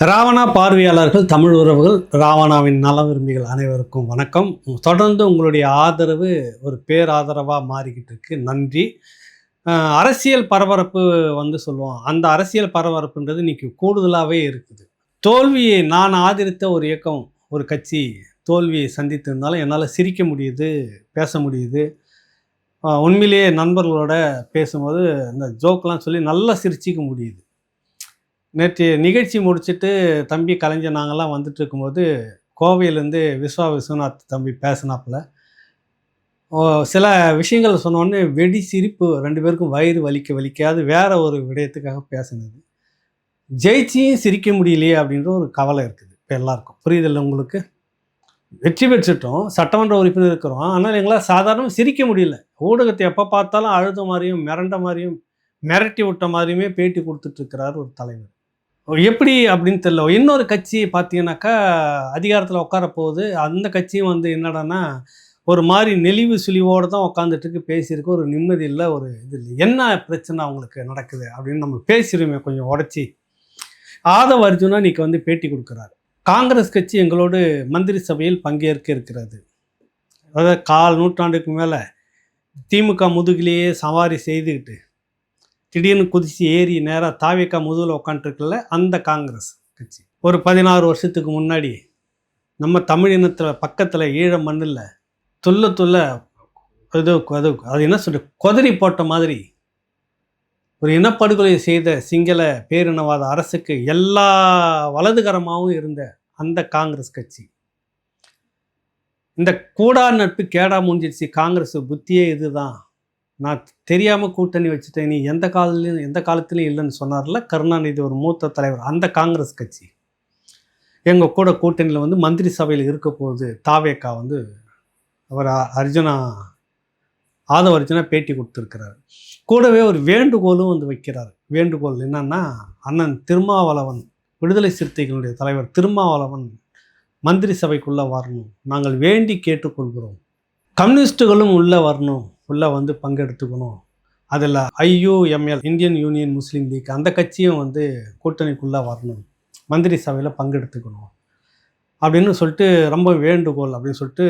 ராவணா பார்வையாளர்கள், தமிழ் உறவுகள், ராவணாவின் நல விரும்பிகள் அனைவருக்கும் வணக்கம். தொடர்ந்து உங்களுடைய ஆதரவு ஒரு பேராதரவாக மாறிக்கிட்டு இருக்கு. நன்றி. அரசியல் பரபரப்பு சொல்லுவோம். அந்த அரசியல் பரபரப்புன்றது இன்னைக்கு கூடுதலாகவே இருக்குது. தோல்வியை நான் ஆதரித்த ஒரு இயக்கம், ஒரு கட்சி தோல்வியை சந்தித்திருந்தாலும் என்னால் சிரிக்க முடியுது, பேச முடியுது. உண்மையிலேயே நண்பர்களோட பேசும்போது இந்த ஜோக்கெலாம் சொல்லி நல்லா சிரிச்சிக்க முடியுது. நேற்று நிகழ்ச்சி முடிச்சுட்டு தம்பி கலைஞர் நாங்கள்லாம் வந்துட்டு இருக்கும்போது கோவையிலேருந்து விஸ்வநாத் தம்பி பேசினாப்புல சில விஷயங்கள் சொன்னோடனே வெடி சிரிப்பு, ரெண்டு பேருக்கும் வயிறு வலிக்காது வேற ஒரு விடயத்துக்காக பேசினது. ஜெயிச்சியும் சிரிக்க முடியலையே அப்படின்ற ஒரு கவலை இருக்குது இப்போ எல்லாருக்கும். புரியுதில்லை உங்களுக்கு? வெற்றி பெற்றுட்டோம், சட்டமன்ற உறுப்பினர் இருக்கிறோம், ஆனால் எங்களால் சாதாரண சிரிக்க முடியல. ஊடகத்தை எப்போ பார்த்தாலும் அழுத மாதிரியும் மிரண்ட மாதிரியும் மிரட்டி விட்ட மாதிரியுமே பேட்டி கொடுத்துட்ருக்கிறார் ஒரு தலைவர். எப்படி அப்படின்னு தெரியல. இன்னொரு கட்சி பார்த்தீங்கன்னாக்கா அதிகாரத்தில் உட்கார போகுது. அந்த கட்சியும் என்னடான்னா ஒரு மாதிரி நெளிவு சுழிவோடு தான் உட்காந்துட்டுருக்கு, பேசியிருக்கு. ஒரு நிம்மதி இல்லை, ஒரு இது இல்லை. என்ன பிரச்சனை அவங்களுக்கு நடக்குது அப்படின்னு நம்ம பேசிடுமே கொஞ்சம் உடச்சி. ஆதவ அர்ஜுனா இன்னைக்கு பேட்டி கொடுக்குறாரு. காங்கிரஸ் கட்சி எங்களோடு மந்திரி சபையில் பங்கேற்க இருக்கிறது. அதாவது 1/4 நூற்றாண்டுக்கு மேலே திமுக முதுகிலேயே சவாரி செய்துக்கிட்டு திடீர்னு குதிச்சு ஏறி நேராக தாவேக்கா முதுகில் உட்காந்துருக்குல்ல, அந்த காங்கிரஸ் கட்சி ஒரு 16 வருஷத்துக்கு முன்னாடி நம்ம தமிழ் இனத்தில் பக்கத்தில் ஈழ மண்ணில் துள்ள அது என்ன சொல்ற கொதறி போட்ட மாதிரி ஒரு இனப்படுகொலை செய்த சிங்கள பேரினவாத அரசுக்கு எல்லா வலதுகரமாகவும் இருந்த அந்த காங்கிரஸ் கட்சி இந்த கூடா நட்பு கேடா முடிஞ்சிடுச்சு. காங்கிரஸ் புத்தியே இதுதான், நான் தெரியாமல் கூட்டணி வச்சுட்டேன், நீ எந்த காலத்துலையும் இல்லைன்னு சொன்னார்ல கருணாநிதி, ஒரு மூத்த தலைவர். அந்த காங்கிரஸ் கட்சி எங்கள் கூட கூட்டணியில் மந்திரி சபையில் இருக்க போகுது. தாவேக்கா அவர் ஆதவ அர்ஜுனா பேட்டி கொடுத்துருக்கிறார். கூடவே ஒரு வேண்டுகோளும் வைக்கிறார். வேண்டுகோள் என்னன்னா, அண்ணன் திருமாவளவன், விடுதலை சிறுத்தைகளுடைய தலைவர் திருமாவளவன் மந்திரி சபைக்குள்ளே வரணும், நாங்கள் வேண்டி கேட்டுக்கொள்கிறோம். கம்யூனிஸ்ட்டுகளும் உள்ளே வரணும், உள்ளே பங்கெடுத்துக்கணும். அதில் IUML, இந்தியன் யூனியன் முஸ்லீம் லீக், அந்த கட்சியும் கூட்டணிக்குள்ளே வரணும், மந்திரி சபையில் பங்கெடுத்துக்கணும் அப்படின்னு சொல்லிட்டு ரொம்ப வேண்டுகோள் அப்படின்னு சொல்லிட்டு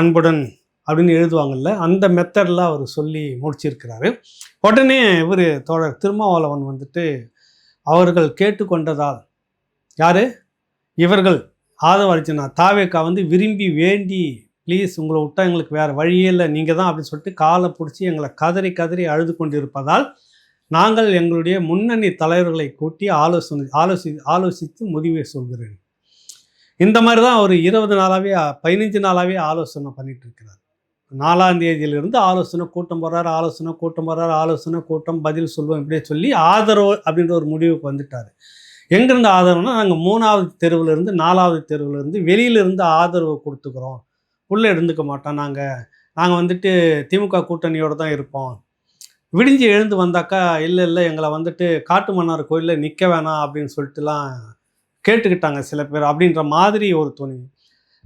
அன்புடன் அப்படின்னு எழுதுவாங்கள்ல, அந்த மெத்தடில் அவர் சொல்லி முடிச்சிருக்கிறாரு. உடனே இவர் தோழர் திருமாவளவன் அவர்கள் கேட்டுக்கொண்டதால், யார் இவர்கள், ஆதவ அர்ஜுனா, தாவேக்கா விரும்பி வேண்டி, ப்ளீஸ் உங்களை விட்டால் எங்களுக்கு வேறு வழியே இல்லை, நீங்கள் தான் அப்படின்னு சொல்லிட்டு காலை பிடிச்சி எங்களை கதறி அழுது கொண்டிருப்பதால் நாங்கள் எங்களுடைய முன்னணி தலைவர்களை கூட்டி ஆலோசித்து முடிவை சொல்கிறேன். இந்த மாதிரி தான் அவர் 20 நாளாகவே 15 நாளாகவே ஆலோசனை பண்ணிட்டு இருக்கிறார். 4ஆம் தேதியிலிருந்து ஆலோசனை கூட்டம் போடுறாரு, ஆலோசனை கூட்டம், பதில் சொல்லுவோம், இப்படியே சொல்லி ஆதரவு அப்படின்ற ஒரு முடிவுக்கு வந்துட்டார். எங்கேருந்து ஆதரவுனா, நாங்கள் 3ஆவது தெருவிலிருந்து 4ஆவது தெருவிலிருந்து வெளியிலிருந்து ஆதரவு கொடுத்துக்கிறோம், உள்ளே இருந்துக்க மாட்டோம், நாங்கள் திமுக கூட்டணியோடு தான் இருப்போம், விடிஞ்சு எழுந்து வந்தாக்கா இல்லை எங்களை காட்டு மன்னார் கோயிலில் நிற்க வேணாம் அப்படின்னு சொல்லிட்டுலாம் கேட்டுக்கிட்டாங்க சில பேர் அப்படின்ற மாதிரி ஒரு துணி.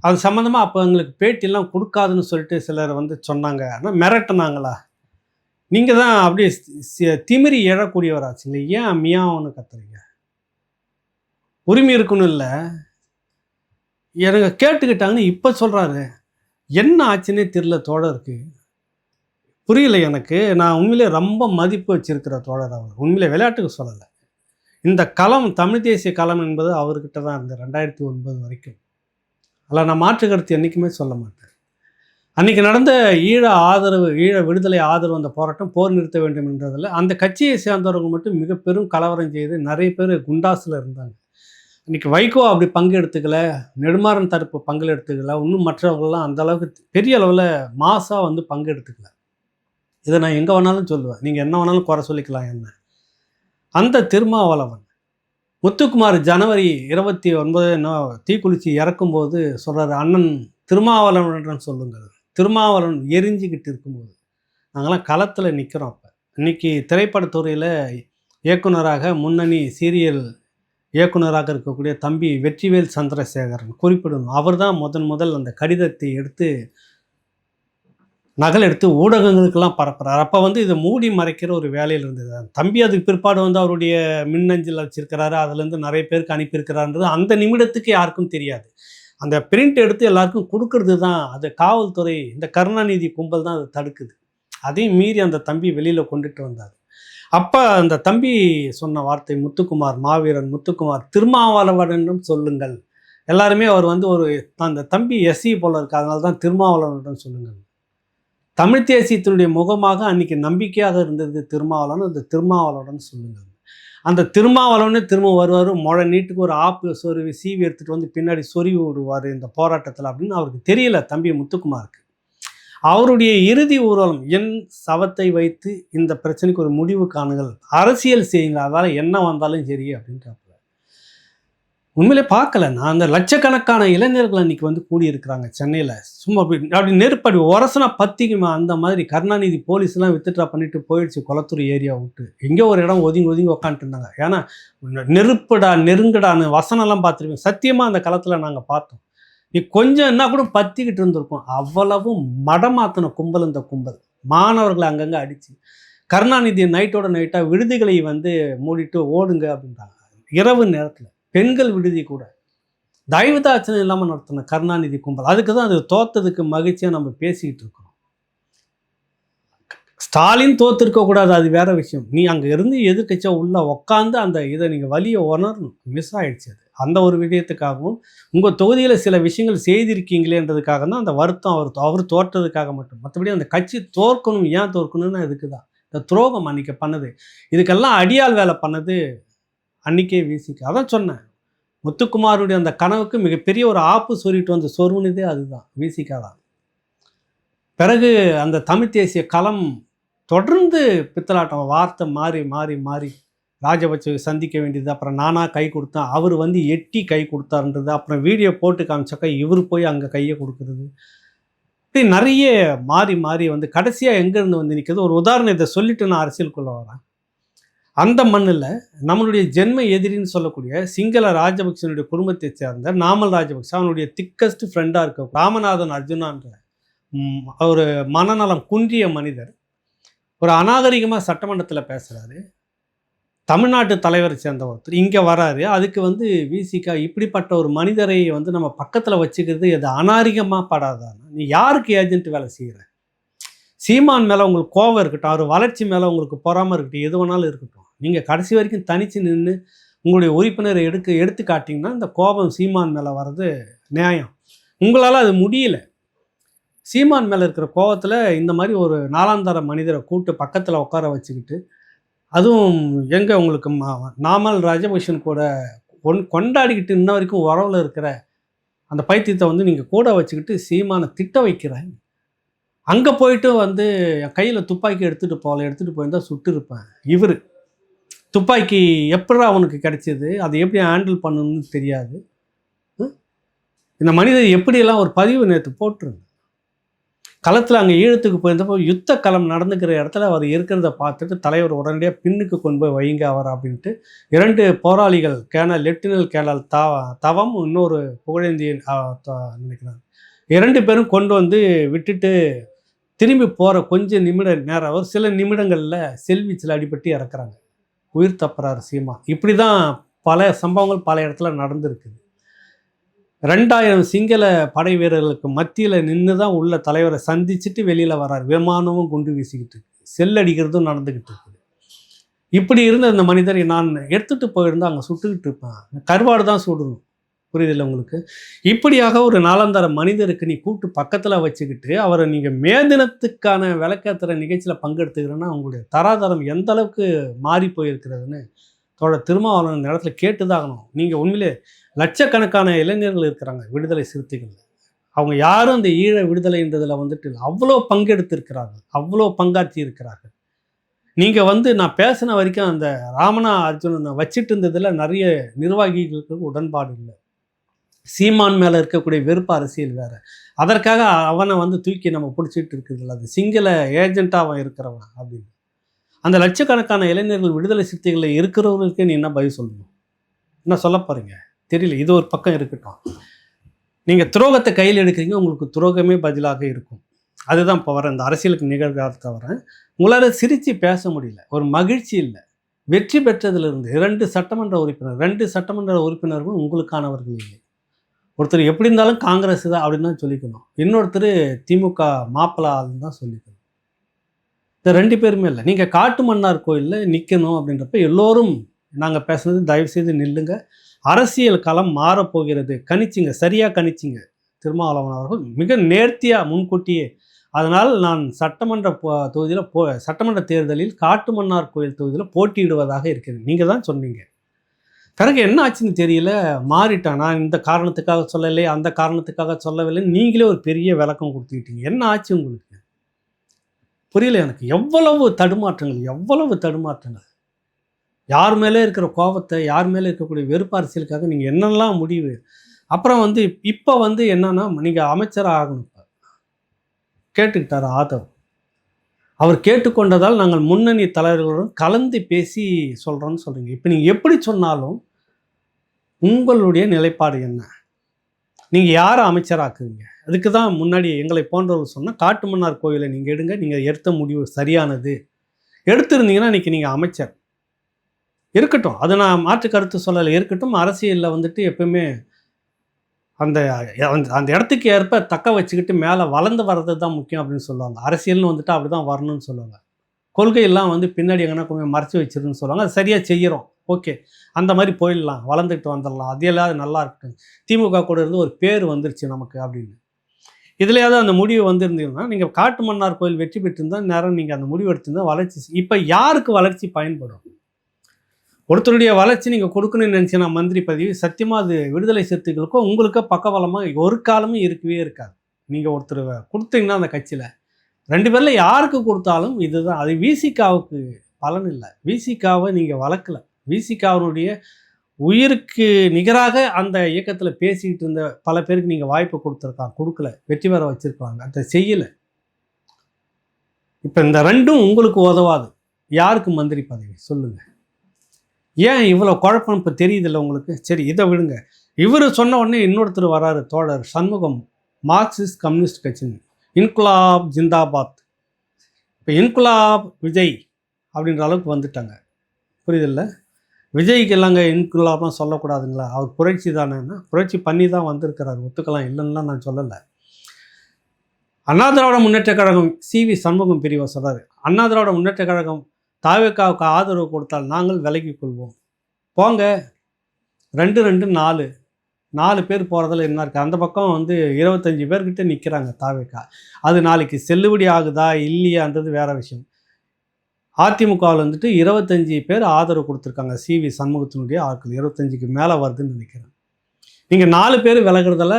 அது சம்மந்தமாக அப்போ எங்களுக்கு பேட்டிலாம் கொடுக்காதுன்னு சொல்லிட்டு சிலர் சொன்னாங்க. ஆனால் மிரட்டினாங்களா, நீங்கள் தான் அப்படியே திமிரி எழக்கூடியவராச்சுங்க, ஏன் மியாவுன்னு கத்துறீங்க, உரிமை இருக்குன்னு இல்லை, எனக்கு கேட்டுக்கிட்டாங்கன்னு இப்போ சொல்கிறாரு. என்ன ஆச்சுன்னே தெரியல தோழருக்கு, புரியல எனக்கு. நான் உண்மையிலே ரொம்ப மதிப்பு வச்சிருக்கிற தோழர் அவர், உண்மையிலே விளையாட்டுக்கு சொல்லலை. இந்த களம், தமிழ் தேசிய களம் என்பது அவர்கிட்ட தான் இருந்தது 2009 வரைக்கும். அதில் நான் மாற்று கருத்து என்றைக்குமே சொல்ல மாட்டேன். அன்றைக்கி நடந்த ஈழ விடுதலை ஆதரவு அந்த போராட்டம், போர் நிறுத்த வேண்டும் என்றதில் அந்த கட்சியை சேர்ந்தவங்க மட்டும் மிக பெரும் கலவரம் செய்து நிறைய பேர் குண்டாஸில் இருந்தாங்க. இன்றைக்கி வைகோ அப்படி பங்கெடுத்துக்கல, நெடுமாறன் தரப்பு பங்கெடுத்துக்கல, இன்னும் மற்றவர்கள்லாம் அந்தளவுக்கு பெரிய அளவில் மாசாக பங்கெடுத்துக்கல. இதை நான் எங்கே வேணாலும் சொல்லுவேன், நீங்கள் என்ன வேணாலும் குறை சொல்லிக்கலாம் என்ன. அந்த திருமாவளவன் முத்துக்குமார் ஜனவரி 29 தீக்குளிச்சு இறக்கும்போது சொல்கிறாரு, அண்ணன் திருமாவளவன் சொல்லுங்கள். திருமாவளவன் எரிஞ்சிக்கிட்டு இருக்கும்போது நாங்களாம் களத்தில் நிற்கிறோம். அப்போ இன்றைக்கி திரைப்படத்துறையில் இயக்குனராக, முன்னணி சீரியல் இயக்குனராக இருக்கக்கூடிய தம்பி வெற்றிவேல் சந்திரசேகரன் குறிப்பிடணும். அவர் தான் முதல் அந்த கடிதத்தை எடுத்து நகல் எடுத்து ஊடகங்களுக்கெல்லாம் பரப்புறாரு. அப்போ வந்து இதை மூடி மறைக்கிற ஒரு வேலையில் இருந்தது. தம்பி அதுக்கு பிற்பாடு வந்து அவருடைய மின்னஞ்சல் வச்சிருக்கிறாரு, அதுலேருந்து நிறைய பேருக்கு அனுப்பியிருக்கிறான்றது அந்த நிமிடத்துக்கு யாருக்கும் தெரியாது. அந்த பிரிண்ட் எடுத்து எல்லாருக்கும் கொடுக்கறது தான் அது காவல்துறை, இந்த கருணாநிதி கும்பல் தான் அதை தடுக்குது. அதையும் மீறி அந்த தம்பி வெளியில் கொண்டுட்டு வந்தார். அப்போ அந்த தம்பி சொன்ன வார்த்தை, முத்துக்குமார், மாவீரன் முத்துக்குமார், திருமாவளவனிடம் சொல்லுங்கள். எல்லாருமே அவர் வந்து ஒரு அந்த தம்பி எஸ்சி போல இருக்கு, அதனால தான் திருமாவளவனிடம் சொல்லுங்கள். தமிழ் தேசியத்தினுடைய முகமாக அன்னைக்கு நம்பிக்கையாக இருந்தது திருமாவளவன். அந்த திருமாவளவன் சொல்லுங்கள். அந்த திருமாவளவனே திரும்ப வருவார், முழை நீட்டுக்கு ஒரு ஆப்பு சொருவி சீவி எடுத்துகிட்டு வந்து பின்னாடி சொருவி விடுவார் இந்த போராட்டத்தில் அப்படின்னு அவருக்கு தெரியல தம்பி முத்துக்குமாருக்கு. அவருடைய இறுதி ஊர்வலம், என் சவத்தை வைத்து இந்த பிரச்சனைக்கு ஒரு முடிவு காணுங்கள், அரசியல் செய்யுங்க, அதால் என்ன வந்தாலும் சரி அப்படின்ட்டு. உண்மையிலே பார்க்கல நான். அந்த லட்சக்கணக்கான இளைஞர்கள் அன்றைக்கி வந்து கூடியிருக்கிறாங்க சென்னையில். சும்மா அப்படி நெருப்படி உரசனா பற்றிக்குமா அந்த மாதிரி கருணாநிதி போலீஸ்லாம் வித்துட்ரா பண்ணிட்டு போயிடுச்சு குளத்தூர் ஏரியா விட்டு. எங்கேயோ ஒரு இடம் ஒதுங்கி உக்காந்துட்டு இருந்தாங்க. ஏன்னா நெருப்புடா நெருங்குடான்னு வசனம்லாம் பார்த்துருப்பீங்க. சத்தியமாக அந்த களத்தில் நாங்கள் பார்த்தோம். நீ கொஞ்சம் என்ன கூட பற்றிக்கிட்டு இருந்திருக்கும். அவ்வளவும் மடமாத்தின கும்பல் இந்த கும்பல். மாணவர்களை அங்கங்கே அடித்து கருணாநிதி நைட்டோட நைட்டாக விடுதிகளை வந்து மூடிட்டு ஓடுங்க அப்படின்றாங்க. இரவு நேரத்தில் பெண்கள் விடுதி கூட தயவுதாட்சணை இல்லாமல் நடத்தின கருணாநிதி கும்பல். அதுக்கு தான் அது தோத்ததுக்கு மகிழ்ச்சியாக நம்ம பேசிக்கிட்டு இருக்கிறோம். ஸ்டாலின் தோத்துருக்கக்கூடாது, அது வேற விஷயம். நீ அங்கே இருந்து எதிர்க்கட்சியாக உள்ள உட்காந்து அந்த இதை நீங்கள் வலியை உணரணும். மிஸ் ஆகிடுச்சு அது. அந்த ஒரு விஷயத்துக்காகவும் உங்கள் தொகுதியில் சில விஷயங்கள் செய்திருக்கீங்களேன்றதுக்காக தான் அந்த வருத்தம். அவர் தோற்றதுக்காக மட்டும். மற்றபடி அந்த கட்சி தோற்கணும். ஏன் தோற்கணும்னு அதுக்கு தான் இந்த துரோகம் அன்றைக்கி பண்ணது. இதுக்கெல்லாம் அடியால் வேலை பண்ணது அன்றைக்கே விசிக்கு. அதான் சொன்னேன், முத்துக்குமாருடைய அந்த கனவுக்கு மிகப்பெரிய ஒரு ஆப்பு சொல்லிட்டு வந்து சொருவுனதே அதுதான், விசிகா தான். பிறகு அந்த தமிழ் தேசிய களம் தொடர்ந்து பித்தலாட்டம், வார்த்தை மாறி மாறி மாறி ராஜபக்சே சந்திக்க வேண்டியது. அப்புறம் நானாக கை கொடுத்தேன், அவர் வந்து எட்டி கை கொடுத்தாருன்றது. அப்புறம் வீடியோ போட்டு காமிச்சாக்கா இவர் போய் அங்கே கையை கொடுக்குறது. இப்படி நிறைய மாறி மாறி வந்து கடைசியாக எங்கேருந்து வந்து நிற்கிறது. ஒரு உதாரணம் இதை சொல்லிட்டு நான் அரசியலுக்குள்ளே வரேன். அந்த மண்ணில் நம்மளுடைய ஜென்ம எதிரின்னு சொல்லக்கூடிய சிங்கள ராஜபக்சனுடைய குடும்பத்தை சேர்ந்த நாமல் ராஜபக்சே, அவனுடைய திக்கஸ்ட் ஃப்ரெண்டாக இருக்க ராமநாதன் அர்ஜுனான்ற ஒரு மனநலம் குன்றிய மனிதர் ஒரு அநாகரிகமாக சட்டமன்றத்தில் பேசுகிறாரு. தமிழ்நாட்டு தலைவரை சேர்ந்த ஒருத்தர் இங்கே வராரு. அதுக்கு வந்து விசிகா இப்படிப்பட்ட ஒரு மனிதரை வந்து நம்ம பக்கத்தில் வச்சுக்கிறது எது அநாகரிகமாக படாதானா? நீ யாருக்கு ஏஜென்ட் வேலை செய்கிற? சீமான் மேலே உங்களுக்கு கோபம் இருக்கட்டும், அவர் வளர்ச்சி மேலே உங்களுக்கு பொறாமல் இருக்கட்டும், எது வேணாலும் இருக்கட்டும், நீங்கள் கடைசி வரைக்கும் தனித்து நின்று உங்களுடைய உறுப்பினரை எடுத்து காட்டிங்கன்னா இந்த கோபம் சீமான் மேலே வர்றது நியாயம். உங்களால் அது முடியல. சீமான் மேலே இருக்கிற கோபத்தில் இந்த மாதிரி ஒரு நாலாந்தர மனிதரை கூப்பிட்டு பக்கத்தில் உட்கார வச்சுக்கிட்டு, அதுவும் எங்கே உங்களுக்கு நாமல் ராஜபக்சன் கூட கொண்டாடிக்கிட்டு இன்ன வரைக்கும் உறவில் இருக்கிற அந்த பைத்தியத்தை வந்து நீங்கள் கூட வச்சுக்கிட்டு சீமானை திட்ட வைக்கிறேன். அங்கே போயிட்டு வந்து என் கையில் துப்பாக்கி எடுத்துகிட்டு போயிருந்தால் சுட்டு இருப்பேன். இவர் துப்பாக்கி எப்படி அவனுக்கு கிடைச்சிது, அதை எப்படி ஹேண்டில் பண்ணணும்னு தெரியாது. இந்த மனிதர் எப்படியெல்லாம் ஒரு பதிவு நேற்று போட்டிருங்க. களத்தில் அங்கே ஈழத்துக்கு போயிருந்தப்போ யுத்த களம் நடந்துக்கிற இடத்துல அவர் இருக்கிறத பார்த்துட்டு தலைவர் உடனடியாக பின்னுக்கு கொண்டு போய் வைங்க அவர் அப்படின்ட்டு 2 போராளிகள் லெப்டினல் கேர்னல் தவம், இன்னொரு புகழேந்தியன் நினைக்கிறாங்க, 2 பேரும் கொண்டு வந்து விட்டுட்டு திரும்பி போகிற கொஞ்சம் நேரம் ஒரு சில நிமிடங்களில் செல்வீச்சில் அடிபட்டு இறக்குறாங்க. உயிர் தப்புறாரு சீமா. இப்படி தான் பல சம்பவங்கள் பல இடத்துல நடந்திருக்குது. 2000 சிங்கள படை வீரர்களுக்கு மத்தியில் நின்று தான் உள்ள தலைவரை சந்திச்சுட்டு வெளியில் வர்றார். விமானமும் குண்டு வீசிக்கிட்டு இருக்கு, செல்லடிக்கிறதும் நடந்துக்கிட்டு இருக்குது. இப்படி இருந்த இந்த மனிதரை நான் எடுத்துகிட்டு போயிருந்தால் அங்கே சுட்டுக்கிட்டு இருப்பேன். கருவாடு தான் சுடணும். புரியுதில்லை உங்களுக்கு? இப்படியாக ஒரு நாளாந்தர மனிதருக்கு நீ கூப்பிட்டு பக்கத்தில் வச்சுக்கிட்டு அவரை நீங்கள் மே தினத்துக்கான விளக்கேற்றுற நிகழ்ச்சியில் பங்கெடுத்துக்கிறேன்னா உங்களுடைய தராதரம் எந்த அளவுக்கு மாறி போயிருக்கிறதுன்னு திருமாவளவன் இடத்துல கேட்டுதாகணும். நீங்கள் உண்மையிலே லட்சக்கணக்கான இளைஞர்கள் இருக்கிறாங்க விடுதலை சிறுத்தைகள். அவங்க யாரும் இந்த ஈழ விடுதலைன்றதில் வந்துட்டு அவ்வளோ பங்கெடுத்திருக்கிறார்கள், அவ்வளோ பங்காற்றி இருக்கிறார்கள். நீங்கள் வந்து நான் பேசின வரைக்கும் அந்த ராமனா அர்ஜுனனை வச்சுட்டு இருந்ததில் நிறைய நிர்வாகிகளுக்கு உடன்பாடு இல்லை. சீமான் மேலே இருக்கக்கூடிய வெறுப்பு அரசியல் வேறு. அதற்காக அவனை வந்து தூக்கி நம்ம பிடிச்சிட்டு இருக்குதுல்ல, அது சிங்கள ஏஜென்ட்டாக அவன் இருக்கிறவன் அப்படின்னு. அந்த லட்சக்கணக்கான இளைஞர்கள் விடுதலை சிறுத்தைகளில் இருக்கிறவர்களுக்கே நீ என்ன பதில் சொல்லணும்? என்ன சொல்ல போகிறீங்க தெரியல. இது ஒரு பக்கம் இருக்கட்டும். நீங்கள் துரோகத்தை கையில் எடுக்கிறீங்க, உங்களுக்கு துரோகமே பதிலாக இருக்கும். அதுதான் இப்போ வரேன், இந்த அரசியலுக்கு நிகழ்காலத்தை வரேன். உங்களால் சிரித்து பேச முடியல, ஒரு மகிழ்ச்சி இல்லை. வெற்றி பெற்றதிலிருந்து 2 சட்டமன்ற உறுப்பினர் 2 சட்டமன்ற உறுப்பினர்களும் உங்களுக்கானவர்கள் இல்லை. ஒருத்தர் எப்படி இருந்தாலும் காங்கிரஸ் தான் அப்படின்னு தான் சொல்லிக்கணும், இன்னொருத்தர் திமுக மாப்பிள்ளை ஆளுன்னு தான் சொல்லிக்கணும். இந்த 2 பேருமே இல்லை. நீங்கள் காட்டு மன்னார் கோயிலில் நிற்கணும் அப்படின்றப்ப எல்லோரும் நாங்கள் பேசுனது தயவுசெய்து நில்லுங்க, அரசியல் களம் மாறப்போகிறது, கணிச்சிங்க, சரியாக கணிச்சிங்க. திருமாவளவன் அவர்கள் மிக நேர்த்தியாக முன்கூட்டியே, அதனால் நான் சட்டமன்ற தொகுதியில் சட்டமன்ற தேர்தலில் காட்டு மன்னார் கோயில் தொகுதியில் போட்டியிடுவதாக இருக்கிறேன், நீங்கள் தான் சொன்னீங்க. பிறகு என்ன ஆச்சுன்னு தெரியல, மாறிட்டான். நான் இந்த காரணத்துக்காக சொல்லலை, அந்த காரணத்துக்காக சொல்லவில்லை, நீங்களே ஒரு பெரிய விளக்கம் கொடுத்துக்கிட்டீங்க. என்ன ஆச்சு உங்களுக்கு புரியல எனக்கு. எவ்வளவு தடுமாற்றங்கள், யார் மேலே இருக்கிற கோபத்தை, யார் மேலே இருக்கக்கூடிய வெறுப்பு அரசியலுக்காக நீங்கள் என்னெல்லாம் முடிவு. அப்புறம் இப்போ என்னன்னா, நீங்கள் அமைச்சராக ஆகணும். இப்போ கேட்டுக்கிட்டார் ஆதவ், அவர் கேட்டுக்கொண்டதால் நாங்கள் முன்னணி தலைவர்களுடன் கலந்து பேசி சொல்கிறோன்னு சொல்கிறீங்க. இப்போ நீங்கள் எப்படி சொன்னாலும் உங்களுடைய நிலைப்பாடு என்ன? நீங்கள் யாரை அமைச்சராக்குவீங்க? அதுக்கு தான் முன்னாடி எங்களை போன்றவர்கள் சொன்னால், காட்டு மன்னார் கோயிலை நீங்கள் எடுங்க, நீங்கள் எடுத்த முடிவு சரியானது, எடுத்திருந்தீங்கன்னா இன்றைக்கி நீங்கள் அமைச்சர் இருக்கட்டும், அது நான் மாற்று கருத்து சொல்லலை, இருக்கட்டும். அரசியலில் எப்பவுமே அந்த அந்த இடத்துக்கு ஏற்ப தக்க வச்சுக்கிட்டு மேலே வளர்ந்து வர்றது தான் முக்கியம் அப்படின்னு சொல்லுவாங்க. அரசியல்னு அப்படி தான் வரணும்னு சொல்லுவாங்க. கொள்கையெல்லாம் பின்னாடி எங்கன்னா கொஞ்சம் மறைச்சி வச்சிருன்னு சொல்லுவாங்க. அது சரியாக செய்கிறோம், ஓகே, அந்த மாதிரி போயிடலாம், வளர்ந்துக்கிட்டு வந்துடலாம், அதெல்லாம் நல்லா இருக்கட்டும். திமுக கூட இருந்து ஒரு பேர் வந்துருச்சு நமக்கு அப்படின்னு. இதுலையாவது அந்த முடிவு வந்திருந்தீங்கன்னா, நீங்கள் காட்டு மன்னார் கோயில் வெற்றி பெற்றிருந்தால் நேரம் நீங்கள் அந்த முடிவு எடுத்திருந்தால் வளர்ச்சி. இப்போ யாருக்கு வளர்ச்சி பயன்படும்? ஒருத்தருடைய வளர்ச்சி நீங்கள் கொடுக்கணும்னு நினச்சினா மந்திரி பதவி, சத்தியமாக அது விடுதலை சிறுத்தைகளுக்கோ உங்களுக்கோ பக்கபலமாக ஒரு காலமும் இருக்கவே இருக்காது. நீங்கள் ஒருத்தர் கொடுத்தீங்கன்னா அந்த கட்சியில் 2 பேரில் யாருக்கு கொடுத்தாலும் இதுதான். அது விசிகாவுக்கு பலன் இல்லை. விசிகாவை நீங்கள் வளர்க்கலை. விசிகாவினுடைய உயிருக்கு நிகராக அந்த இயக்கத்தில் பேசிக்கிட்டு இருந்த பல பேருக்கு நீங்கள் வாய்ப்பு கொடுக்கல, வெற்றி பெற வச்சுருக்காங்க, அதை செய்யலை. இப்போ இந்த 2ம் உங்களுக்கு உதவாது. யாருக்கு மந்திரி பதவி சொல்லுங்கள்? ஏன் இவ்வளோ குழப்பம் இப்போ தெரியுதில்ல உங்களுக்கு? சரி, இதை விடுங்க. இவர் சொன்ன உடனே இன்னொருத்தர் வராரு, தோழர் சண்முகம், மார்க்சிஸ்ட் கம்யூனிஸ்ட் கட்சின்னு, இன்குலாப் ஜிந்தாபாத். இப்போ இன்குலாப் விஜய் அப்படின்ற அளவுக்கு வந்துட்டாங்க, புரியுதில்ல? விஜய்க்கு இல்லைங்க இன்குலாப்லாம் சொல்லக்கூடாதுங்களா? அவர் புரட்சி தானேன்னா, புரட்சி பண்ணி தான் வந்திருக்கிறார், ஒத்துக்கலாம், இல்லைன்னா நான் சொல்லலை. அண்ணா திராவிட முன்னேற்ற கழகம் CV சண்முகம் பிரிவை சொல்கிறார், அண்ணா திராவிட முன்னேற்ற கழகம் தாவேக்காவுக்கு ஆதரவு கொடுத்தால் நாங்கள் விலகி கொள்வோம். போங்க, 2 4 பேர் போகிறதில் என்ன இருக்குது? அந்த பக்கம் 25 பேர்கிட்ட நிற்கிறாங்க தாவேக்கா. அது நாளைக்கு செல்லுபடி ஆகுதா இல்லையான்றது வேறு விஷயம். அதிமுகவில் 25 பேர் ஆதரவு கொடுத்துருக்காங்க, CV சண்முகத்தினுடைய ஆட்கள் 25க்கு மேலே வருதுன்னு நினைக்கிறேன். நீங்கள் 4 பேர் விலகிறதால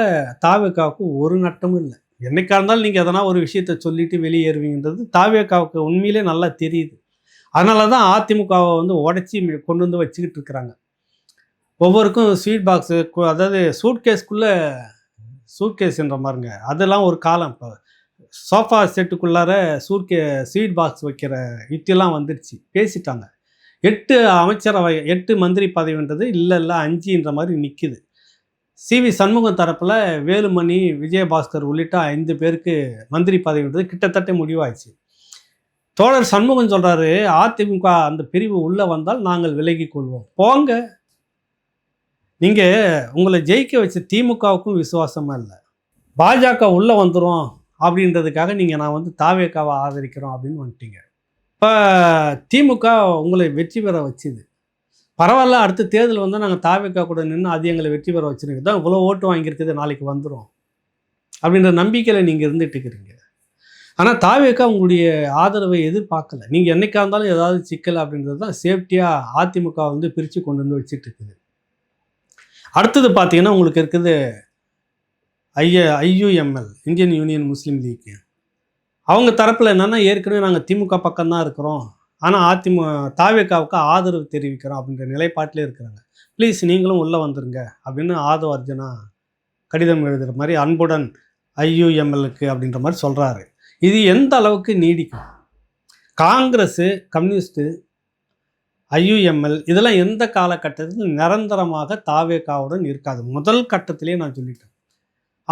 தாவேக்காவுக்கு ஒரு நட்டமும் இல்லை. என்னைக்கா இருந்தாலும் நீங்கள் எதனா ஒரு விஷயத்தை சொல்லிவிட்டு வெளியேறுவீங்கன்றது தாவேக்காவுக்கு உண்மையிலே நல்லா தெரியுது. அதனால தான் அதிமுகவை உடச்சி கொண்டு வச்சுக்கிட்டு இருக்கிறாங்க. ஒவ்வொருக்கும் ஸ்வீட் பாக்ஸு, அதாவது சூட்கேஸ்ன்ற மாதிரிங்க, அதெல்லாம் ஒரு காலம். இப்போ சோஃபா செட்டுக்குள்ளார ஸ்வீட் பாக்ஸ் வைக்கிற யுத்தியெல்லாம் வந்துடுச்சு, பேசிட்டாங்க. 8 அமைச்சரவை 8 மந்திரி பதவின்றது இல்லை 5ன்ற மாதிரி நிற்கிது. CV சண்முகம் தரப்பில் வேலுமணி, விஜயபாஸ்கர் உள்ளிட்ட 5 பேருக்கு மந்திரி பதவின்றது கிட்டத்தட்ட முடிவாயிடுச்சு. தோழர் சண்முகம் சொல்கிறாரு, அதிமுக அந்த பிரிவு உள்ளே வந்தால் நாங்கள் விலகி கொள்வோம். போங்க, நீங்கள் உங்களை ஜெயிக்க வச்ச திமுகவுக்கும் விசுவாசமாக இல்லை, பாஜக உள்ளே வந்துடும் அப்படின்றதுக்காக நீங்கள் நான் தாவேக்காவை ஆதரிக்கிறோம் அப்படின்னு வந்துட்டீங்க. இப்போ திமுக உங்களை வெற்றி பெற வச்சுது, பரவாயில்ல, அடுத்த தேர்தல் வந்தால் நாங்கள் தாவேக்கா கூட நின்று அது எங்களை வெற்றி பெற வச்சுருக்கு தான், இவ்வளோ ஓட்டு வாங்கியிருக்குது, நாளைக்கு வந்துடும் அப்படின்ற நம்பிக்கையில் நீங்கள் இருந்துட்டு இருக்கிறீங்க. ஆனால் தாவேக்கா உங்களுடைய ஆதரவை எதிர்பார்க்கல. நீங்கள் என்றைக்கா இருந்தாலும் ஏதாவது சிக்கல் அப்படின்றது தான் சேஃப்டியாக அதிமுக பிரித்து கொண்டு வச்சுட்டு இருக்குது. அடுத்தது பார்த்தீங்கன்னா உங்களுக்கு இருக்குது IUML, இந்தியன் யூனியன் முஸ்லீம் லீக். அவங்க தரப்பில் என்னென்னா, ஏற்கனவே நாங்கள் திமுக பக்கம்தான் இருக்கிறோம், ஆனால் தாவேக்காவுக்கு ஆதரவு தெரிவிக்கிறோம் அப்படின்ற நிலைப்பாட்டிலே இருக்கிறாங்க. ப்ளீஸ் நீங்களும் உள்ளே வந்துருங்க அப்படின்னு ஆதவ அர்ஜுனா கடிதம் எழுதுகிற மாதிரி அன்புடன் IUMLக்கு அப்படின்ற மாதிரி சொல்கிறாரு. இது எந்த அளவுக்கு நீடிக்கும்? காங்கிரஸு, கம்யூனிஸ்ட்டு, IUML இதெல்லாம் எந்த காலகட்டத்தில் நிரந்தரமாக தாவேக்காவுடன் இருக்காது. முதல் கட்டத்திலே நான் சொல்லிட்டேன்.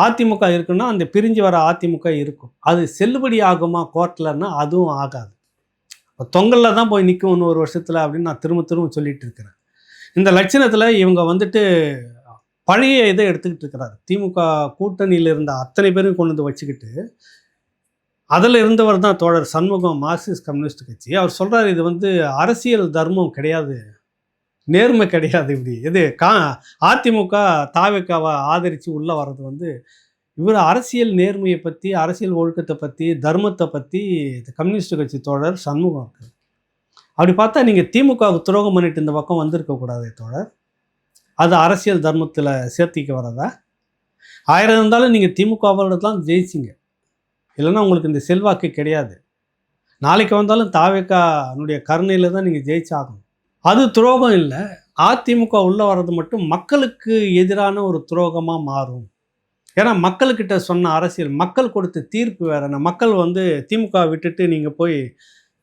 அதிமுக இருக்குன்னா அந்த பிரிஞ்சு வர அதிமுக இருக்கும். அது செல்லுபடி ஆகுமா கோர்ட்லன்னா அதுவும் ஆகாது. இப்போ தொங்கலில் தான் போய் நிற்கும் இன்னும் ஒரு வருஷத்தில் அப்படின்னு நான் திரும்ப திரும்ப சொல்லிட்டு இருக்கிறேன். இந்த லட்சணத்தில் இவங்க வந்துட்டு பழைய இதை எடுத்துக்கிட்டு இருக்கிறார். திமுக கூட்டணியில் இருந்த அத்தனை பேரும் கொண்டு வந்து வச்சுக்கிட்டு அதில் இருந்தவர் தான் தோழர் சண்முகம், மார்க்சிஸ்ட் கம்யூனிஸ்ட் கட்சி. அவர் சொல்கிறார், இது வந்து அரசியல் தர்மம் கிடையாது, நேர்மை கிடையாது. இப்படி இது அதிமுக தாவேக்காவை ஆதரித்து உள்ளே வர்றது வந்து இவர் அரசியல் நேர்மையை பற்றி, அரசியல் ஒழுக்கத்தை பற்றி, தர்மத்தை பற்றி கம்யூனிஸ்ட் கட்சி தோழர் சண்முகம் இருக்குது. அப்படி பார்த்தா நீங்கள் திமுகவுக்கு துரோகம் பண்ணிட்டு இந்த பக்கம் வந்திருக்கக்கூடாதே தோழர். அது அரசியல் தர்மத்தில் சேர்த்திக்க வரதா? 1000 இருந்தாலும் நீங்கள் திமுகவோட தான் ஜெயிச்சிங்க. இல்லைன்னா உங்களுக்கு இந்த செல்வாக்கு கிடையாது. நாளைக்கு வந்தாலும் தாவேக்கானுடைய கருணையில் தான் நீங்கள் ஜெயிச்சாகணும். அது துரோகம் இல்லை. அதிமுக உள்ளே வர்றது மட்டும் மக்களுக்கு எதிரான ஒரு துரோகமாக மாறும். ஏன்னா மக்கள்கிட்ட சொன்ன அரசியல், மக்கள் கொடுத்த தீர்ப்பு வேறு. மக்கள் வந்து திமுக விட்டுட்டு நீங்கள் போய்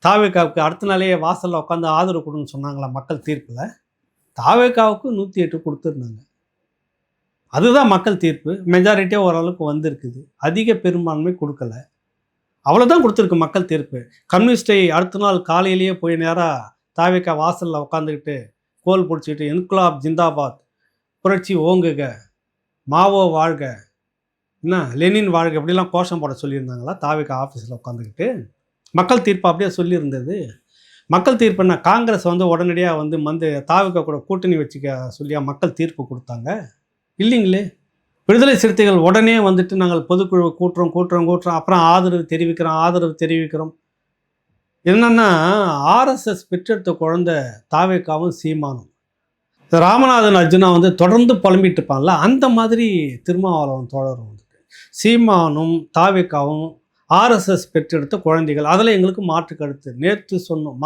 தாவேக்காவுக்கு அடுத்த நாளையே வாசலில் உட்காந்து ஆதரவு கொடுன்னு சொன்னாங்களா மக்கள் தீர்ப்பில்? தாவேக்காவுக்கு 108 கொடுத்துருந்தாங்க. அதுதான் மக்கள் தீர்ப்பு. மெஜாரிட்டியாக ஓரளவுக்கு வந்திருக்குது. அதிக பெரும்பான்மை கொடுக்கல, அவ்வளோதான் கொடுத்துருக்கு மக்கள் தீர்ப்பு. கம்யூனிஸ்டை அடுத்த நாள் காலையிலேயே போய் நேராக தாவேக்கா வாசலில் உட்காந்துக்கிட்டு கோல் பிடிச்சிக்கிட்டு இன்குலாப் ஜிந்தாபாத், புரட்சி ஓங்குக, மாவோ வாழ்க, என்ன லெனின் வாழ்க, இப்படிலாம் கோஷம் போட சொல்லியிருந்தாங்களா தாவேக்கா ஆஃபீஸில் உட்காந்துக்கிட்டு? மக்கள் தீர்ப்பு அப்படியே சொல்லியிருந்தது. மக்கள் தீர்ப்புன்னா காங்கிரஸ் வந்து உடனடியாக வந்து தாவேக்கா கூட கூட்டணி வச்சுக்க சொல்லியா மக்கள் தீர்ப்பு கொடுத்தாங்க? இல்லைங்களே. விடுதலை சிறுத்தைகள் உடனே வந்துட்டு நாங்கள் பொதுக்குழு கூட்டுறோம், அப்புறம் ஆதரவு தெரிவிக்கிறோம். என்னன்னா ஆர்எஸ்எஸ் பெற்றெடுத்த குழந்தை தாவேக்காவும் சீமானும். ராமநாதன் அர்ஜுனா வந்து தொடர்ந்து புலம்பிட்டு இருப்பாங்கல்ல, அந்த மாதிரி திருமாவளவன் தோழர் வந்துட்டு சீமானும் தாவேக்காவும் ஆர்எஸ்எஸ் பெற்றெடுத்த குழந்தைகள். அதில் எங்களுக்கு மாற்று கருத்து சொன்னோம்.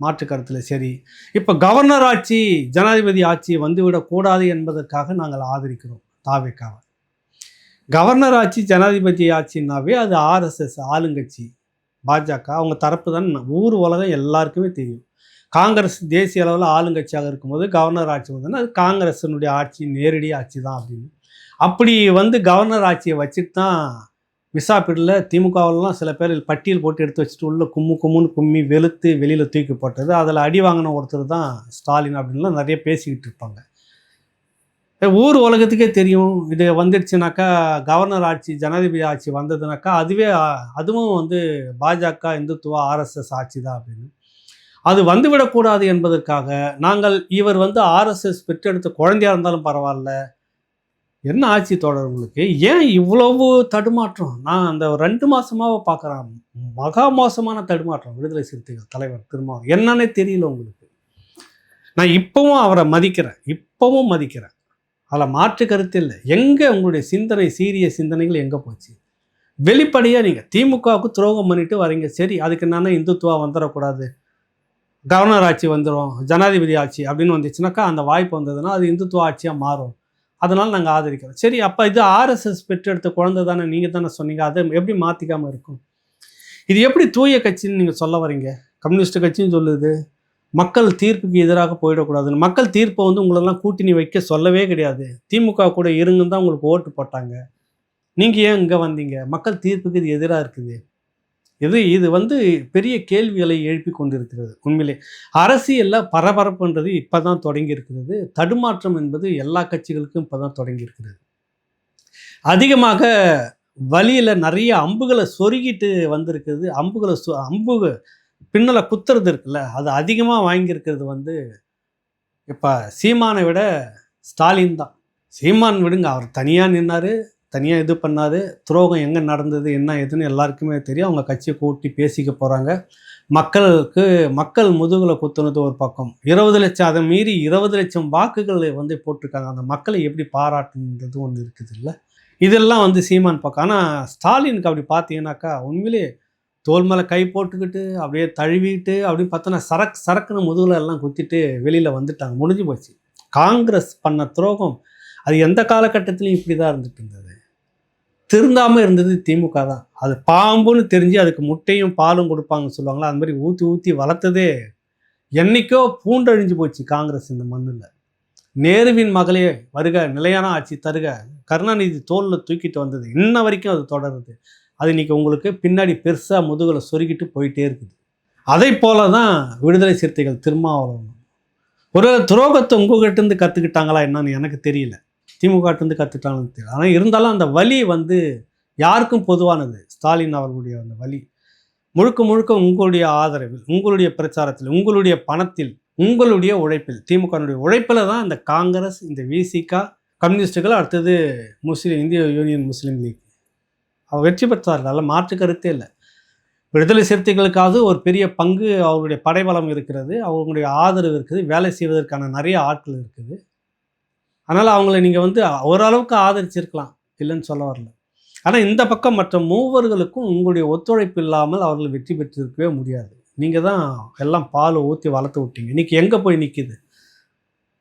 மாற்று கருத்தில் சரி. இப்போ கவர்னர் ஆட்சி, ஜனாதிபதி ஆட்சி வந்துவிடக்கூடாது என்பதற்காக நாங்கள் ஆதரிக்கிறோம் தாவேக்காவை. கவர்னர் ஆட்சி, ஜனாதிபதி ஆட்சின்னாவே அது ஆர்எஸ்எஸ் ஆளுங்கட்சி, பாஜக அவங்க தரப்பு தான் ஊர் உலகம் எல்லாருக்குமே தெரியும். காங்கிரஸ் தேசிய அளவில் ஆளுங்கட்சியாக இருக்கும்போது கவர்னர் ஆட்சி வந்ததுன்னா அது காங்கிரஸினுடைய ஆட்சி, நேரடி ஆட்சி தான் அப்படின்னு. அப்படி வந்து கவர்னர் ஆட்சியை வச்சுட்டு தான் விசாப்பிடில் திமுகவிலாம் சில பேர் பட்டியல் போட்டு எடுத்து வச்சுட்டு உள்ள கும்முன்னு கும்மி வெளுத்து வெளியில் தூக்கி போட்டது. அதில் அடி வாங்கின ஒருத்தர் தான் ஸ்டாலின் அப்படின்லாம் நிறைய பேசிக்கிட்டு இருப்பாங்க. ஊர் உலகத்துக்கே தெரியும் இது வந்துடுச்சுனாக்கா, கவர்னர் ஆட்சி ஜனாதிபதி ஆட்சி வந்ததுனாக்கா அதுவும் வந்து பாஜக இந்துத்துவா ஆர்எஸ்எஸ் ஆட்சி தான் அப்படின்னு. அது வந்துவிடக்கூடாது என்பதற்காக நாங்கள் இவர் வந்து ஆர்எஸ்எஸ் பெற்றெடுத்த குழந்தையாக இருந்தாலும் பரவாயில்ல, என்ன ஆட்சி தோழர் உங்களுக்கு, ஏன் இவ்வளவு தடுமாற்றம்? நான் அந்த 2 மாதமாக பார்க்குறேன், மகா மோசமான தடுமாற்றம். விடுதலை சிறுத்தைகள் தலைவர் திருமாவளவன் என்னன்னே தெரியல உங்களுக்கு. நான் இப்போவும் அவரை மதிக்கிறேன், அதில் மாற்று கருத்து இல்லை. எங்கே உங்களுடைய சிந்தனை, சீரிய சிந்தனைகள் எங்கே போச்சு? வெளிப்படையாக நீங்கள் திமுகவுக்கு துரோகம் பண்ணிட்டு வரீங்க. சரி, அதுக்கு என்னென்னா இந்துத்துவா வந்துடக்கூடாது, கவர்னர் ஆட்சி வந்துடும், ஜனாதிபதி ஆட்சி அப்படின்னு வந்துச்சுனாக்கா, அந்த வாய்ப்பு வந்ததுன்னா அது இந்துத்துவ ஆட்சியாக மாறும், அதனால் நாங்கள் ஆதரிக்கிறோம். சரி, அப்போ இது ஆர்எஸ்எஸ் பெற்றெடுத்த குழந்தை தானே, நீங்கள் தானே சொன்னீங்க, அதை எப்படி மாற்றிக்காமல் இருக்கும்? இது எப்படி தூய கட்சின்னு நீங்கள் சொல்ல வரீங்க? கம்யூனிஸ்ட் கட்சியும் சொல்லுது மக்கள் தீர்ப்புக்கு எதிராக போயிடக்கூடாதுன்னு. மக்கள் தீர்ப்பை வந்து உங்களெல்லாம் கூட்டணி வைக்க சொல்லவே கிடையாது. திமுக கூட இருங்கன்னு தான் உங்களுக்கு ஓட்டு போட்டாங்க. நீங்கள் ஏன் இங்கே வந்தீங்க? மக்கள் தீர்ப்புக்கு இது எதிராக இருக்குது. இது வந்து பெரிய கேள்விகளை எழுப்பி கொண்டிருக்கிறது. உண்மையிலே அரசியலில் பரபரப்புன்றது இப்போ தான் தொடங்கி இருக்கிறது. தடுமாற்றம் என்பது எல்லா கட்சிகளுக்கும் இப்போ தான் தொடங்கி இருக்கிறது. அதிகமாக வழியில் நிறைய அம்புகளை சொருகிட்டு வந்திருக்கிறது. அம்பு பின்னலை குத்துறது இருக்குல்ல, அது அதிகமாக வாங்கியிருக்கிறது வந்து இப்போ சீமானை விட ஸ்டாலின் தான். சீமான் விடுங்க, அவர் தனியாக நின்னார், தனியாக இது பண்ணார். துரோகம் எங்கே நடந்தது என்ன எதுன்னு எல்லாருக்குமே தெரியும். அவங்க கட்சியை கூட்டி பேசிக்க போகிறாங்க. மக்கள் முதுகில் குத்துனது ஒரு பக்கம், 20 லட்சம், அதை மீறி 20 லட்சம் வாக்குகள் வந்து போட்டிருக்காங்க. அந்த மக்களை எப்படி பாராட்டுன்றது ஒன்று இருக்குது இல்லை, இதெல்லாம் வந்து சீமான் பக்கம். ஆனால் ஸ்டாலினுக்கு அப்படி பார்த்தீங்கன்னாக்கா உண்மையிலே தோல் மேலே கை போட்டுக்கிட்டு அப்படியே தழுவிட்டு அப்படின்னு பார்த்தோன்னா சரக்குன்னு முதுகில் எல்லாம் குத்திட்டு வெளியில் வந்துட்டாங்க. முடிஞ்சு போச்சு. காங்கிரஸ் பண்ண துரோகம் அது எந்த காலகட்டத்திலையும் இப்படி தான் இருந்துட்டு இருந்தது. திருந்தாமல் இருந்தது திமுக தான். அது பாம்புன்னு தெரிஞ்சு அதுக்கு முட்டையும் பாலும் கொடுப்பாங்கன்னு சொல்லுவாங்களா, அது மாதிரி ஊற்றி வளர்த்ததே என்னைக்கோ பூண்டழிஞ்சு போச்சு காங்கிரஸ் இந்த மண்ணில். நேருவின் மகளே வருக, நிலையான ஆட்சி தருக, கருணாநிதி தோளில் தூக்கிட்டு வந்தது இன்ன வரைக்கும் அது தொடருது. அது இன்றைக்கி உங்களுக்கு பின்னாடி பெருசாக முதுகில் சொருகிட்டு போயிட்டே இருக்குது. அதை போல தான் விடுதலை சிறுத்தைகள் திருமாவளவன். ஒரு துரோகத்தை உங்ககிட்டேருந்து கற்றுக்கிட்டாங்களா என்னன்னு எனக்கு தெரியல, திமுகட்டிருந்து கற்றுக்கிட்டாங்கன்னு தெரியல. ஆனால் இருந்தாலும் அந்த வலி வந்து யாருக்கும் பொதுவானது. ஸ்டாலின் அவர்களுடைய அந்த வலி முழுக்க முழுக்க உங்களுடைய ஆதரவில், உங்களுடைய பிரச்சாரத்தில், உங்களுடைய பணத்தில், உங்களுடைய உழைப்பில், திமுகனுடைய உழைப்பில் தான் இந்த காங்கிரஸ், இந்த விசிகா, கம்யூனிஸ்டுகள், அடுத்தது இந்திய யூனியன் முஸ்லீம் லீக் வெற்றி பெற்றார்கள். அதில் மாற்று கருத்தே இல்லை. விடுதலை சிறுத்தைகளுக்காவது ஒரு பெரிய பங்கு அவருடைய படைபலம் இருக்கிறது, அவங்களுடைய ஆதரவு இருக்குது, வேலை செய்வதற்கான நிறைய ஆட்கள் இருக்குது. அதனால் அவங்கள நீங்கள் வந்து ஓரளவுக்கு ஆதரிச்சிருக்கலாம், இல்லைன்னு சொல்ல வரல. ஆனால் இந்த பக்கம் மற்ற மூவர்களுக்கும் உங்களுடைய ஒத்துழைப்பு இல்லாமல் அவர்கள் வெற்றி பெற்றிருக்கவே முடியாது. நீங்கள் தான் எல்லாம் பால் ஊற்றி வளர்த்து விட்டீங்க. இன்றைக்கி எங்கே போய் நிற்கிது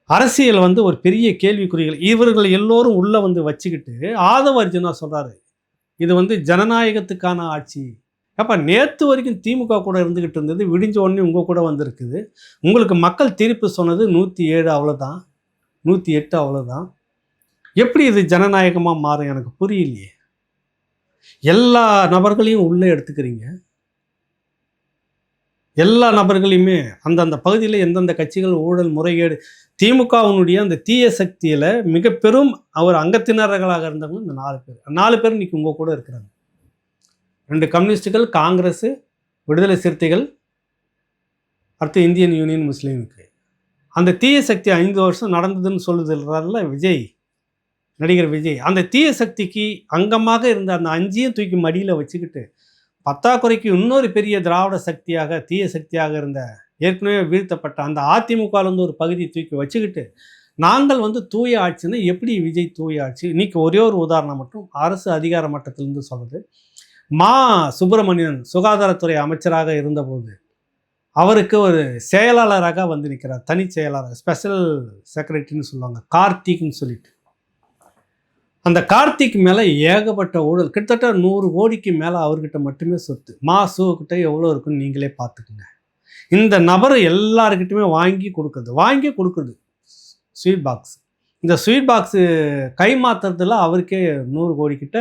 அரசியல் வந்து ஒரு பெரிய கேள்விக்குறிகள். இவர்கள் எல்லோரும் உள்ளே வந்து வச்சுக்கிட்டு ஆதவ அர்ஜுனா சொல்கிறாரு, இது வந்து ஜனநாயகத்துக்கான ஆட்சி. அப்போ நேற்று வரைக்கும் திமுக கூட இருந்துக்கிட்டு இருந்தது, விடிஞ்ச உடனே உங்கள் கூட வந்திருக்குது. உங்களுக்கு மக்கள் தீர்ப்பு சொன்னது 107 அவ்வளோதான், 108 அவ்வளோதான். எப்படி இது ஜனநாயகமாக மாறும் எனக்கு புரியலையே. எல்லா நபர்களையும் உள்ளே எடுத்துக்கிறீங்க, எல்லா நபர்களையுமே அந்தந்த பகுதியில் எந்தெந்த கட்சிகள் ஊழல் முறைகேடு, திமுகவினுடைய அந்த தீய சக்தியில் மிக பெரும் அவர் அங்கத்தினர்களாக இருந்தவங்க இந்த 4 பேர். 4 பேர் இன்றைக்கி உங்கள் கூட இருக்கிறாங்க. 2 கம்யூனிஸ்டுகள், காங்கிரஸ், விடுதலை சிறுத்தைகள், அடுத்து இந்தியன் யூனியன் முஸ்லீமுக்கு. அந்த தீய சக்தி 5 வருஷம் நடந்ததுன்னு சொல்லுதுல்ல விஜய், நடிகர் விஜய். அந்த தீய சக்திக்கு அங்கமாக இருந்த அந்த 5ஐயும் தூக்கி மடியில் வச்சுக்கிட்டு பத்தாக்குறைக்கு இன்னொரு பெரிய திராவிட சக்தியாக, தீய சக்தியாக இருந்த ஏற்கனவே வீழ்த்தப்பட்ட அந்த அதிமுகலேருந்து ஒரு பகுதியை தூக்கி வச்சுக்கிட்டு நாங்கள் வந்து தூய ஆட்சின்னு எப்படி விஜய் தூய ஆட்சி? இன்றைக்கி ஒரே ஒரு உதாரணம் மட்டும் அரசு அதிகார மட்டத்திலிருந்து சொல்கிறது. மா சுப்பிரமணியன் சுகாதாரத்துறை அமைச்சராக இருந்தபோது அவருக்கு ஒரு செயலாளராக வந்து நிற்கிறார், தனி செயலாளர், ஸ்பெஷல் செக்ரட்டரின்னு சொல்லுவாங்க, கார்த்திக்னு சொல்லிட்டு. அந்த கார்த்திக் மேலே ஏகப்பட்ட ஊழல், கிட்டத்தட்ட 100 கோடிக்கு மேலே அவர்கிட்ட மட்டுமே சொத்து. சுகிட்ட எவ்வளோ இருக்குன்னு நீங்களே பார்த்துக்குங்க. இந்த நபர் எல்லாருக்கிட்டையுமே வாங்கி கொடுக்குறது ஸ்வீட் பாக்ஸ். இந்த ஸ்வீட் பாக்ஸு கை மாற்றுறதுல அவருக்கே 100 கோடி கிட்ட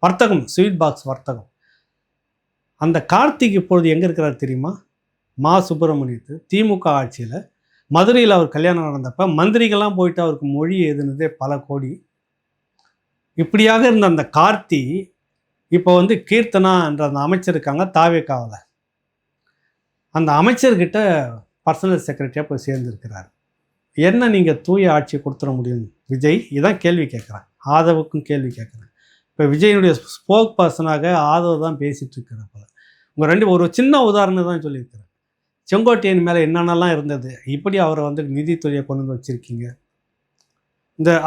வர்த்தகம், ஸ்வீட் பாக்ஸ் வர்த்தகம். அந்த கார்த்திக் இப்பொழுது எங்கே இருக்கிறார் தெரியுமா? சுப்பிரமணியத்து திமுக ஆட்சியில் மதுரையில் அவர் கல்யாணம் நடந்தப்போ மந்திரிகள்லாம் போயிட்டு அவருக்கு மொழி எழுதுனதே பல கோடி. இப்படியாக இருந்த அந்த கார்த்தி இப்போ வந்து கீர்த்தனா என்ற அந்த அமைச்சர் இருக்காங்க தாவேக்காவில், அந்த அமைச்சர்கிட்ட பர்சனல் செக்ரட்டரியாக போய் சேர்ந்துருக்கிறார். என்ன நீங்கள் தூய ஆட்சியை கொடுத்துட முடியும் விஜய்? இதான் கேள்வி கேட்குறேன், ஆதவுக்கும் கேள்வி கேட்குறேன். இப்போ விஜயனுடைய ஸ்போக் பர்சனாக ஆதவ் தான் பேசிகிட்டு இருக்கிறப்ப உங்கள் 2 ஒரு சின்ன உதாரணம் தான் சொல்லியிருக்கிறேன். செங்கோட்டையன் மேலே என்னென்னலாம் இருந்தது, இப்படி அவரை வந்து நிதித்துறையை கொண்டு வந்து வச்சுருக்கீங்க,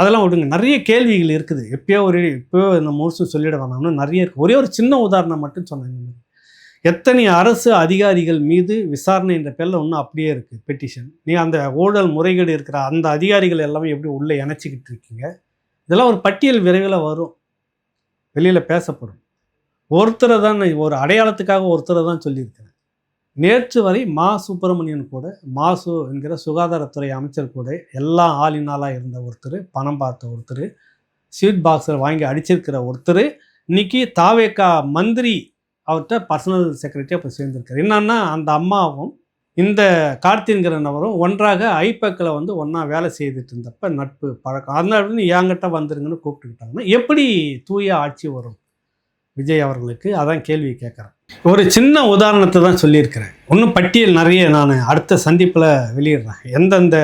அதெல்லாம் விடுங்க. நிறைய கேள்விகள் இருக்குது. எப்பயோ இந்த முழுசும் சொல்லிட வேணாம்னு நிறைய இருக்குது. ஒரே ஒரு சின்ன உதாரணம் மட்டும் சொன்னேன். எத்தனை அரசு அதிகாரிகள் மீது விசாரணை என்ற பேரில் ஒன்றும் அப்படியே இருக்குது பெட்டிஷன். அந்த ஊழல் முறைகேடு இருக்கிற அந்த அதிகாரிகள் எல்லாமே எப்படி உள்ளே இணைச்சிக்கிட்டு இருக்கீங்க? இதெல்லாம் ஒரு பட்டியல் விரைவில் வரும், வெளியில் பேசப்படும். ஒருத்தரை தான், ஒரு அடையாளத்துக்காக ஒருத்தரை தான் சொல்லியிருக்கிறேன். நேற்று வரை சுப்பிரமணியன் கூட, மாசு என்கிற சுகாதாரத்துறை அமைச்சர் கூட எல்லாம் ஆளினாலாக இருந்த ஒருத்தர், பணம் பார்த்த ஒருத்தர், ஸ்வீட் பாக்ஸில் வாங்கி அடிச்சிருக்கிற ஒருத்தர், இன்றைக்கி தாவேக்கா மந்திரி அவர்கிட்ட பர்சனல் செக்ரட்டரியாக போய் சேர்ந்துருக்கார். என்னன்னா அந்த அம்மாவும் இந்த கார்த்திங்கிற நபரும் ஒன்றாக ஐபேக்கில் வந்து ஒன்றா வேலை செய்துட்டு இருந்தப்ப நட்பு பழக்கம். அதனால என்கிட்ட வந்துருங்கன்னு கூப்பிட்டுக்கிட்டாங்கன்னா எப்படி தூய ஆட்சி வரும் விஜய் அவர்களுக்கு? அதான் கேள்வி கேட்குறேன். ஒரு சின்ன உதாரணத்தை தான் சொல்லியிருக்கிறேன். இன்னும் பட்டியல் நிறைய நான் அடுத்த சந்திப்பில் வெளியிடுறேன். எந்தெந்த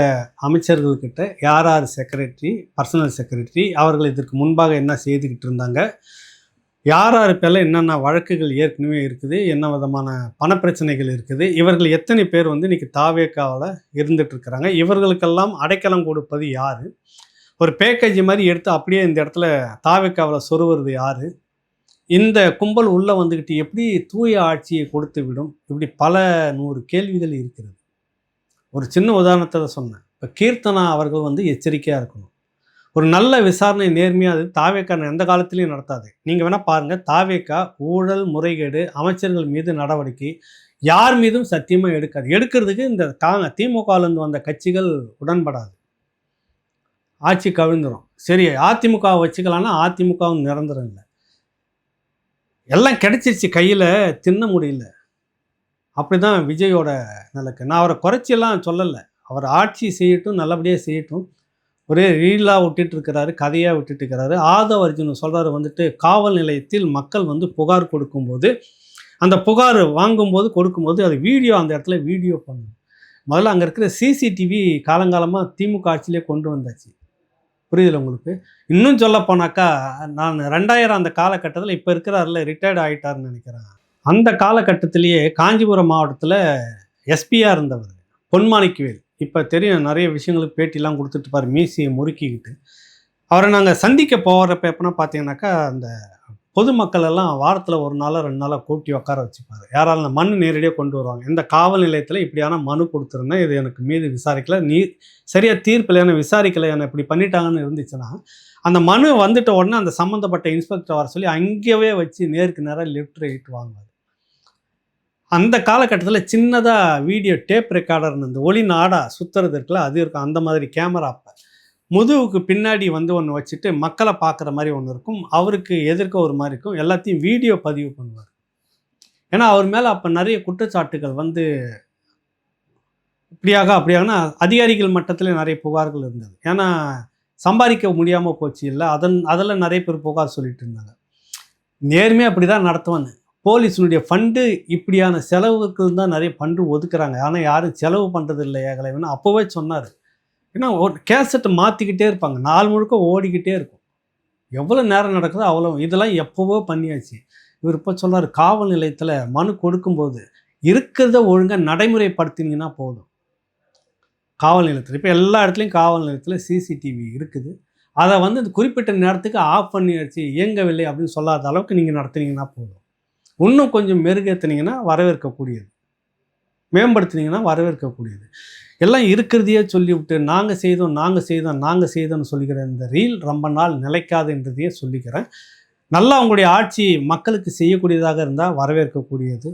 அமைச்சர்கள்கிட்ட யார் செக்ரட்டரி, பர்சனல் செக்ரட்டரி, அவர்கள் இதற்கு முன்பாக என்ன செய்துக்கிட்டு இருந்தாங்க, யார் பேரில் என்னென்ன வழக்குகள் ஏற்கனவே இருக்குது, என்ன விதமான பணப்பிரச்சனைகள் இருக்குது, இவர்கள் எத்தனை பேர் வந்து இன்றைக்கி தாவேக்காவில் இருந்துகிட்ருக்கிறாங்க, இவர்களுக்கெல்லாம் அடைக்கலம் கொடுப்பது யார், ஒரு பேக்கேஜ் மாதிரி எடுத்து அப்படியே இந்த இடத்துல தாவேக்காவில் சொருவது யார், இந்த கும்பல் உள்ளே வந்துக்கிட்டு எப்படி தூய ஆட்சியை கொடுத்து விடும், இப்படி பல 100 கேள்விகள் இருக்கிறது. ஒரு சின்ன உதாரணத்தை தான் சொன்னேன். இப்போ கீர்த்தனா அவர்கள் வந்து எச்சரிக்கையாக இருக்கணும். ஒரு நல்ல விசாரணை நேர்மையாக அது தாவேக்கா எந்த காலத்திலையும் நடத்தாது. நீங்கள் வேணால் பாருங்கள், தாவேக்கா ஊழல் முறைகேடு அமைச்சர்கள் மீது நடவடிக்கை யார் மீதும் சத்தியமாக எடுக்கிறதுக்கு இந்த திமுகவிலேருந்து வந்த கட்சிகள் உடன்படாது. ஆட்சி கவிழ்ந்துடும். சரி அதிமுகவை வச்சுக்கலான்னா அதிமுகவும் நிரந்தரம் இல்லை. எல்லாம் கிடைச்சிருச்சு கையில், தின்ன முடியல. அப்படி தான் விஜயோட நிலைக்கு. நான் அவரை குறைச்சியெல்லாம் சொல்லலை. அவர் ஆட்சி செய்யட்டும், நல்லபடியாக செய்யட்டும். ஒரே ரீலாக விட்டுட்டு இருக்கிறாரு, கதையாக விட்டுட்டு இருக்கிறாரு. ஆதவ அர்ஜுன் சொல்கிறாரு வந்துட்டு, காவல் நிலையத்தில் மக்கள் வந்து புகார் கொடுக்கும்போது, அந்த புகார் வாங்கும்போது கொடுக்கும்போது அது வீடியோ அந்த இடத்துல வீடியோ பண்ணணும். முதல்ல அங்கே இருக்கிற சிசிடிவி காலங்காலமாக திமுக ஆட்சியிலே கொண்டு வந்தாச்சு. புரியுதுல உங்களுக்கு? இன்னும் சொல்ல போனாக்கா, நான் 2000 அந்த காலகட்டத்தில் இப்போ இருக்கிறாருல, ரிட்டையர்ட் ஆகிட்டாருன்னு நினைக்கிறேன். அந்த காலகட்டத்திலேயே காஞ்சிபுரம் மாவட்டத்தில் எஸ்பியாக இருந்தவர் பொன்மாணிக்கவேல். இப்போ தெரியும், நிறைய விஷயங்களுக்கு பேட்டிலாம் கொடுத்துட்டு பாரு, மீசியை முறுக்கிக்கிட்டு. அவரை நாங்கள் சந்திக்க போகிறப்ப எப்போனா பார்த்தீங்கன்னாக்கா, அந்த பொதுமக்கள் எல்லாம் வாரத்தில் 1 நாளோ 2 நாளோ கூட்டி உட்கார வச்சுப்பார். யாராலும் அந்த மனு நேரடியாக கொண்டு வருவாங்க. இந்த காவல் நிலையத்தில் இப்படியான மனு கொடுத்துருந்தேன், இது எனக்கு மீது விசாரிக்கலை, நீ சரியாக தீர்ப்பில் என்ன விசாரிக்கலை, என்ன இப்படி பண்ணிட்டாங்கன்னு இருந்துச்சுன்னா, அந்த மனு வந்துட்ட உடனே அந்த சம்மந்தப்பட்ட இன்ஸ்பெக்டர் வர சொல்லி அங்கேயே வச்சு நேருக்கு நேராக லெஃப்ட் ரைட் வாங்குவார். அந்த காலகட்டத்தில் சின்னதாக வீடியோ டேப் ரெக்கார்டர்னு இந்த ஒளி நாடா சுற்றுறது இருக்குல்ல, அது இருக்கும். அந்த மாதிரி கேமரா அப்போ முதுகுக்கு பின்னாடி வந்து ஒன்று வச்சுட்டு மக்களை பார்க்குற மாதிரி ஒன்று இருக்கும், அவருக்கு எதிர்க்க ஒரு மாதிரி இருக்கும். எல்லாத்தையும் வீடியோ பதிவு பண்ணுவார். ஏன்னா அவர் மேலே அப்போ நிறைய குற்றச்சாட்டுகள் வந்து அப்படியாகனா அதிகாரிகள் மட்டத்தில் நிறைய புகார்கள் இருந்தது. ஏன்னா சம்பாதிக்க முடியாமல் போச்சு இல்லை, அதில் நிறைய பேர் புகார் சொல்லிட்டு இருந்தாங்க. நேர்மையாக அப்படி தான் நடத்துவான்னு. போலீஸினுடைய ஃபண்டு இப்படியான செலவுக்கு தான் நிறைய ஃபண்டு ஒதுக்குறாங்க. ஆனால் யாரும் செலவு பண்ணுறது இல்லை ஏகலைவன்னு அப்போவே சொன்னார். ஏன்னா ஒரு கேசட்டை மாற்றிக்கிட்டே இருப்பாங்க, நாள் முழுக்க ஓடிக்கிட்டே இருக்கும். எவ்வளோ நேரம் நடக்குதோ அவ்வளோ. இதெல்லாம் எப்போவோ பண்ணியாச்சு. இவர் இப்போ சொல்கிறார், காவல் நிலையத்தில் மனு கொடுக்கும்போது இருக்கிறத ஒழுங்காக நடைமுறைப்படுத்தினீங்கன்னா போதும். காவல் நிலையத்தில் இப்போ எல்லா இடத்துலையும் காவல் நிலையத்தில் சிசிடிவி இருக்குது. அதை வந்து இந்த குறிப்பிட்ட நேரத்துக்கு ஆஃப் பண்ணியாச்சு, இயங்கவில்லை அப்படின்னு சொல்லாத அளவுக்கு நீங்கள் நடத்துனீங்கன்னா போதும். இன்னும் கொஞ்சம் மெருகேற்றினீங்கன்னா வரவேற்கக்கூடியது, மேம்படுத்தினீங்கன்னா வரவேற்கக்கூடியது. எல்லாம் இருக்கிறதையே சொல்லிவிட்டு நாங்கள் செய்தோம்னு சொல்லிக்கிற இந்த ரீல் ரொம்ப நாள் நிலைக்காது என்றதையே சொல்லிக்கிறேன். நல்லா உங்களுடைய ஆட்சி மக்களுக்கு செய்யக்கூடியதாக இருந்தால் வரவேற்கக்கூடியது,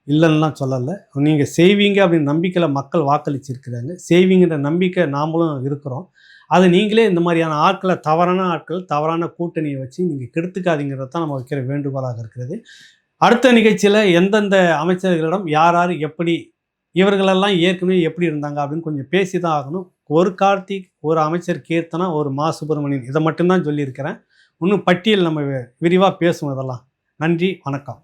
இல்லைன்னுலாம் சொல்லலை. நீங்கள் செய்வீங்க அப்படின்னு நம்பிக்கையில் மக்கள் வாக்களிச்சிருக்கிறாங்க, செய்வீங்கிற நம்பிக்கை நாமளும் இருக்கிறோம். அது நீங்களே இந்த மாதிரியான ஆட்களை, தவறான ஆட்கள், தவறான கூட்டணியை வச்சு நீங்கள் கெடுத்துக்காதீங்கிறது தான் நம்ம வைக்கிற வேண்டுகோளாக இருக்கிறது. அடுத்த நிகழ்ச்சியில் எந்தெந்த அமைச்சர்களிடம் யார் யார் எப்படி, இவர்களெல்லாம் ஏற்கனவே எப்படி இருந்தாங்க அப்படின்னு கொஞ்சம் பேசி தான் ஆகணும். ஒரு கார்த்திக், ஒரு அமைச்சர் கீர்த்தனா, ஒரு மா சுப்பிரமணியன், இதை மட்டும்தான் சொல்லியிருக்கிறேன். இன்னும் பட்டியல் நம்ம விரிவாக பேசுவோம் இதெல்லாம். நன்றி, வணக்கம்.